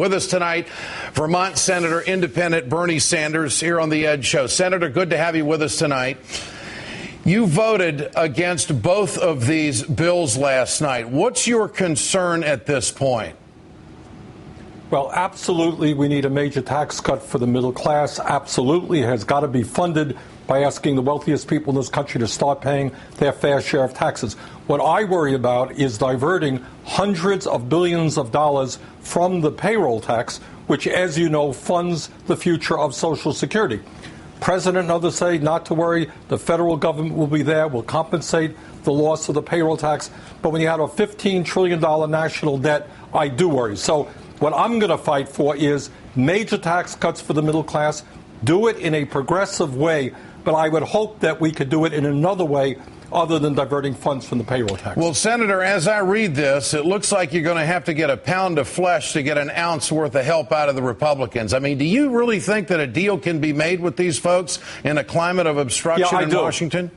With us tonight, Vermont Senator Independent Bernie Sanders here on The Ed Show. Senator, good to have you with us tonight. You voted against both of these bills last night. What's your concern at this point? Well, absolutely, we need a major tax cut for the middle class. Absolutely, it has got to be funded by asking the wealthiest people in this country to start paying their fair share of taxes. What I worry about is diverting hundreds of billions of dollars from the payroll tax, which, as you know, funds the future of Social Security. President and others say not to worry. The federal government will be there, will compensate the loss of the payroll tax. But when you have a $15 trillion national debt, I do worry. So what I'm going to fight for is major tax cuts for the middle class. Do it in a progressive way. But I would hope that we could do it in another way other than diverting funds from the payroll tax. Well, Senator, as I read this, it looks like you're going to have to get a pound of flesh to get an ounce worth of help out of the Republicans. I mean, do you really think that a deal can be made with these folks in a climate of obstruction in Washington?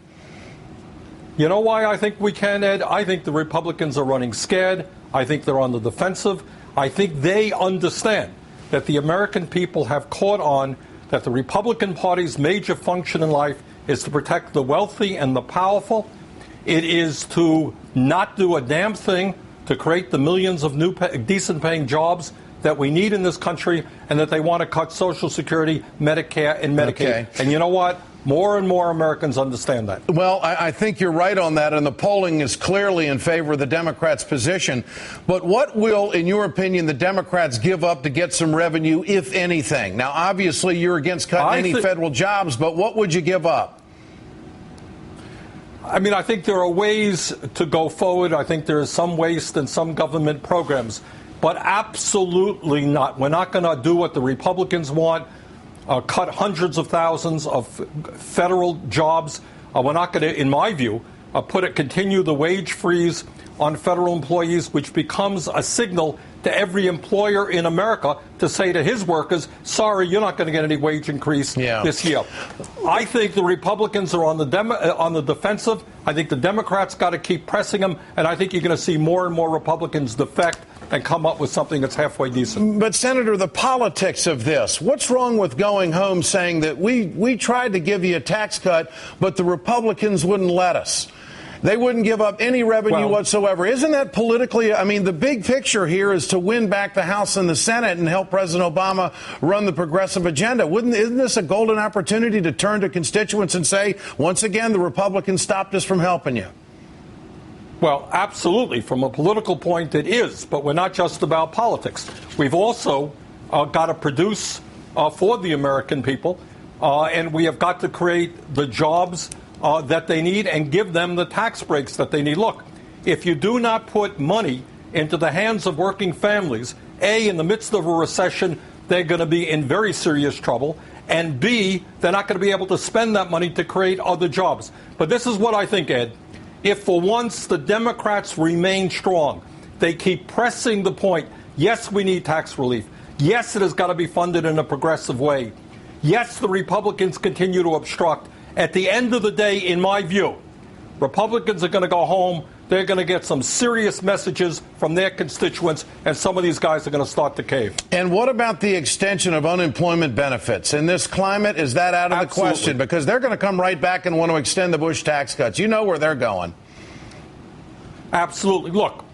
You know why I think we can, Ed? I think the Republicans are running scared. I think they're on the defensive. I think they understand that the American people have caught on that the Republican Party's major function in life is to protect the wealthy and the powerful. It is to not do a damn thing to create the millions of new decent-paying jobs that we need in this country, and that they want to cut Social Security, Medicare, and Medicaid. Okay. And you know what? More and more Americans understand that. Well, I think you're right on that, and the polling is clearly in favor of the Democrats' position. But what will, in your opinion, the Democrats give up to get some revenue, if anything? Now, obviously, you're against cutting any federal jobs, but what would you give up? I mean, I think there are ways to go forward. I think there is some waste in some government programs, but absolutely not. We're not going to do what the Republicans want. Cut hundreds of thousands of federal jobs. We're not going to, in my view, continue the wage freeze on federal employees, which becomes a signal to every employer in America to say to his workers, sorry, you're not going to get any wage increase this year. I think the Republicans are on the defensive. I think the Democrats got to keep pressing them, and I think you're going to see more and more Republicans defect and come up with something that's halfway decent. But, Senator, the politics of this, what's wrong with going home saying that we tried to give you a tax cut, but the Republicans wouldn't let us? They wouldn't give up any revenue whatsoever. Isn't that politically? I mean, the big picture here is to win back the House and the Senate and help President Obama run the progressive agenda. Isn't this a golden opportunity to turn to constituents and say, once again, the Republicans stopped us from helping you? Well, absolutely. From a political point, it is. But we're not just about politics. We've also got to produce for the American people, and we have got to create the jobs that they need and give them the tax breaks that they need. Look, if you do not put money into the hands of working families, A, in the midst of a recession, they're going to be in very serious trouble, and B, they're not going to be able to spend that money to create other jobs. But this is what I think, Ed. If for once the Democrats remain strong, they keep pressing the point, yes, we need tax relief. Yes, it has got to be funded in a progressive way. Yes, the Republicans continue to obstruct. At the end of the day, in my view, Republicans are going to go home. They're going to get some serious messages from their constituents, and some of these guys are going to start to cave. And what about the extension of unemployment benefits? In this climate, is that out of the question? Because they're going to come right back and want to extend the Bush tax cuts. You know where they're going. Absolutely. Look,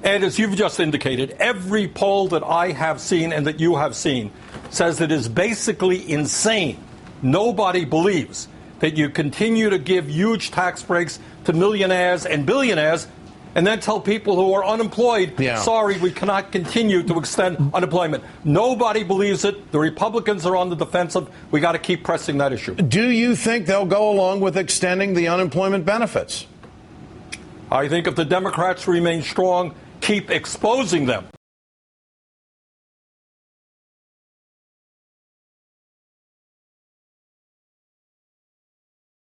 Ed, as you've just indicated, every poll that I have seen and that you have seen says it is basically insane. Nobody believes that you continue to give huge tax breaks to millionaires and billionaires and then tell people who are unemployed, sorry, we cannot continue to extend unemployment. Nobody believes it. The Republicans are on the defensive. We got to keep pressing that issue. Do you think they'll go along with extending the unemployment benefits? I think if the Democrats remain strong, keep exposing them